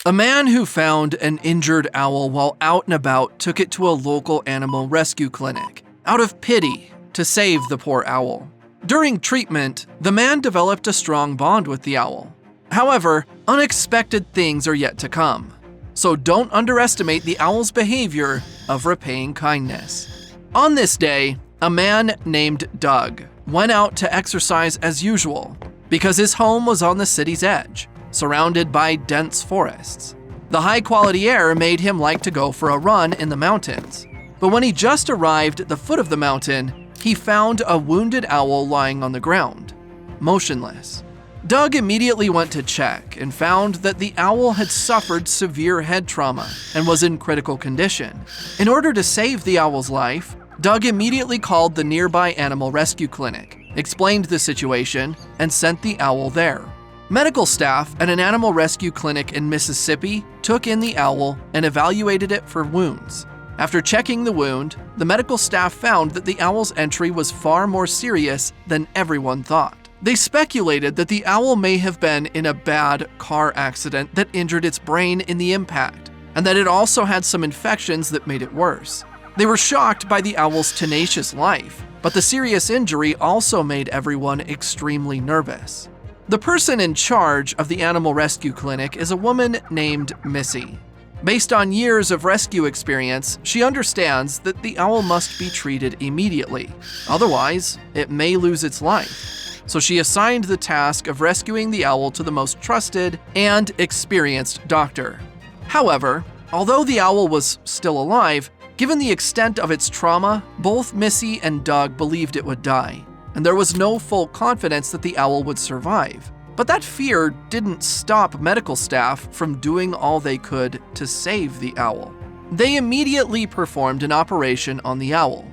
A man who found an injured owl while out and about took it to a local animal rescue clinic, out of pity, to save the poor owl. During treatment, the man developed a strong bond with the owl. However, unexpected things are yet to come, so don't underestimate the owl's behavior of repaying kindness. On this day, a man named Doug went out to exercise as usual because his home was on the city's edge, surrounded by dense forests. The high-quality air made him like to go for a run in the mountains. But when he just arrived at the foot of the mountain, he found a wounded owl lying on the ground, motionless. Doug immediately went to check and found that the owl had suffered severe head trauma and was in critical condition. In order to save the owl's life, Doug immediately called the nearby animal rescue clinic, explained the situation, and sent the owl there. Medical staff at an animal rescue clinic in Mississippi took in the owl and evaluated it for wounds. After checking the wound, the medical staff found that the owl's entry was far more serious than everyone thought. They speculated that the owl may have been in a bad car accident that injured its brain in the impact, and that it also had some infections that made it worse. They were shocked by the owl's tenacious life, but the serious injury also made everyone extremely nervous. The person in charge of the animal rescue clinic is a woman named Missy. Based on years of rescue experience, she understands that the owl must be treated immediately. Otherwise, it may lose its life. So she assigned the task of rescuing the owl to the most trusted and experienced doctor. However, although the owl was still alive, given the extent of its trauma, both Missy and Doug believed it would die, and there was no full confidence that the owl would survive. But that fear didn't stop medical staff from doing all they could to save the owl. They immediately performed an operation on the owl.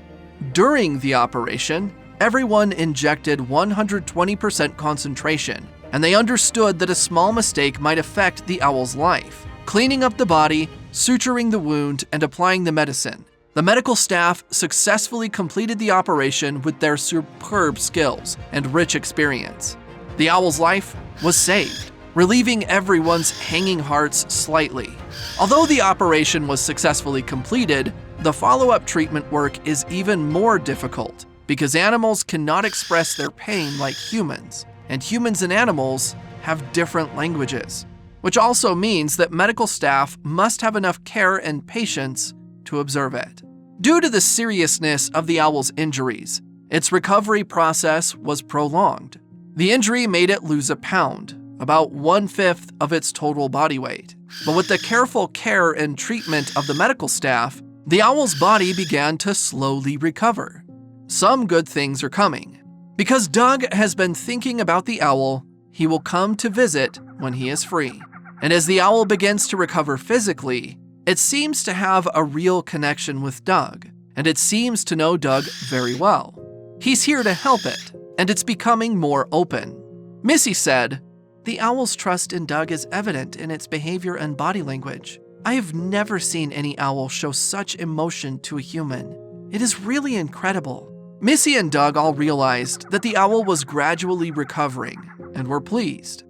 During the operation, everyone injected 120% concentration, and they understood that a small mistake might affect the owl's life. Cleaning up the body, suturing the wound, and applying the medicine, the medical staff successfully completed the operation with their superb skills and rich experience. The owl's life was saved, relieving everyone's hanging hearts slightly. Although the operation was successfully completed, the follow-up treatment work is even more difficult because animals cannot express their pain like humans, and humans and animals have different languages, which also means that medical staff must have enough care and patience to observe it. Due to the seriousness of the owl's injuries, its recovery process was prolonged. The injury made it lose a pound, about 1/5 of its total body weight. But with the careful care and treatment of the medical staff, the owl's body began to slowly recover. Some good things are coming. Because Doug has been thinking about the owl, he will come to visit when he is free. And as the owl begins to recover physically, it seems to have a real connection with Doug, and it seems to know Doug very well. He's here to help it, and it's becoming more open. Missy said, "The owl's trust in Doug is evident in its behavior and body language. I have never seen any owl show such emotion to a human. It is really incredible." Missy and Doug all realized that the owl was gradually recovering and were pleased.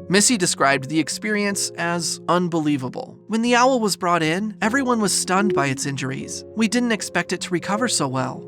Missy described the experience as unbelievable. "When the owl was brought in, everyone was stunned by its injuries. We didn't expect it to recover so well."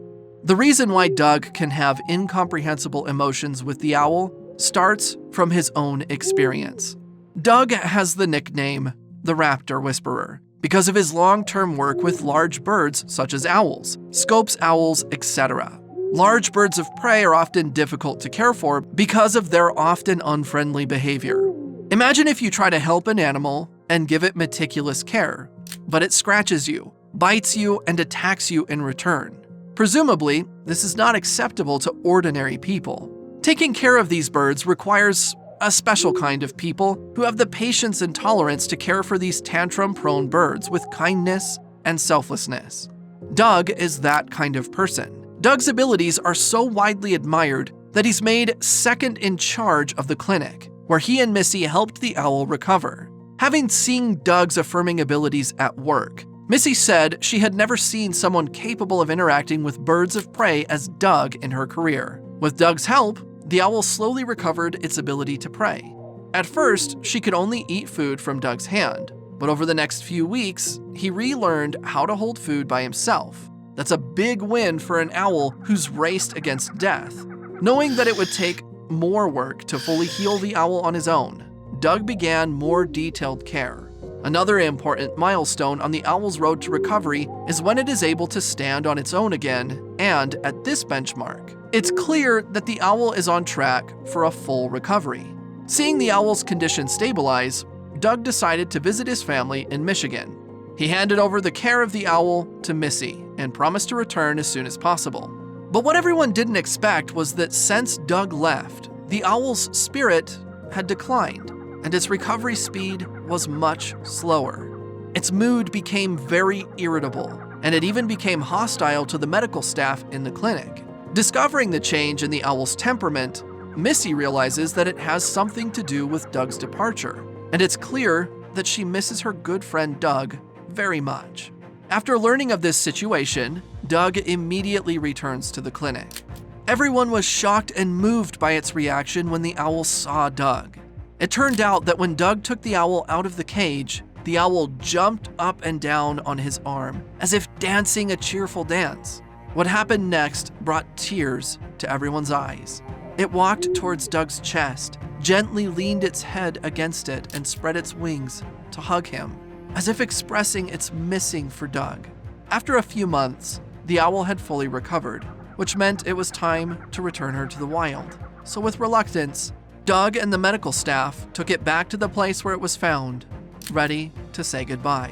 The reason why Doug can have incomprehensible emotions with the owl starts from his own experience. Doug has the nickname the Raptor Whisperer because of his long-term work with large birds such as owls, Scopes owls, etc. Large birds of prey are often difficult to care for because of their often unfriendly behavior. Imagine if you try to help an animal and give it meticulous care, but it scratches you, bites you, and attacks you in return. Presumably, this is not acceptable to ordinary people. Taking care of these birds requires a special kind of people who have the patience and tolerance to care for these tantrum-prone birds with kindness and selflessness. Doug is that kind of person. Doug's abilities are so widely admired that he's made second in charge of the clinic, where he and Missy helped the owl recover. Having seen Doug's affirming abilities at work, Missy said she had never seen someone capable of interacting with birds of prey as Doug in her career. With Doug's help, the owl slowly recovered its ability to prey. At first, she could only eat food from Doug's hand, but over the next few weeks, he relearned how to hold food by himself. That's a big win for an owl who's raced against death. Knowing that it would take more work to fully heal the owl on his own, Doug began more detailed care. Another important milestone on the owl's road to recovery is when it is able to stand on its own again, and at this benchmark, it's clear that the owl is on track for a full recovery. Seeing the owl's condition stabilize, Doug decided to visit his family in Michigan. He handed over the care of the owl to Missy and promised to return as soon as possible. But what everyone didn't expect was that since Doug left, the owl's spirit had declined, and its recovery speed was much slower. Its mood became very irritable, and it even became hostile to the medical staff in the clinic. Discovering the change in the owl's temperament, Missy realizes that it has something to do with Doug's departure, and it's clear that she misses her good friend Doug very much. After learning of this situation, Doug immediately returns to the clinic. Everyone was shocked and moved by its reaction when the owl saw Doug. It turned out that when Doug took the owl out of the cage, the owl jumped up and down on his arm, as if dancing a cheerful dance. What happened next brought tears to everyone's eyes. It walked towards Doug's chest, gently leaned its head against it, and spread its wings to hug him, as if expressing its missing for Doug. After a few months, the owl had fully recovered, which meant it was time to return her to the wild. So with reluctance, Doug and the medical staff took it back to the place where it was found, ready to say goodbye.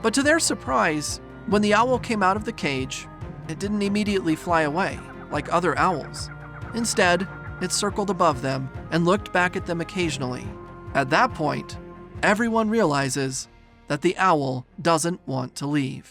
But to their surprise, when the owl came out of the cage, it didn't immediately fly away like other owls. Instead, it circled above them and looked back at them occasionally. At that point, everyone realizes that the owl doesn't want to leave.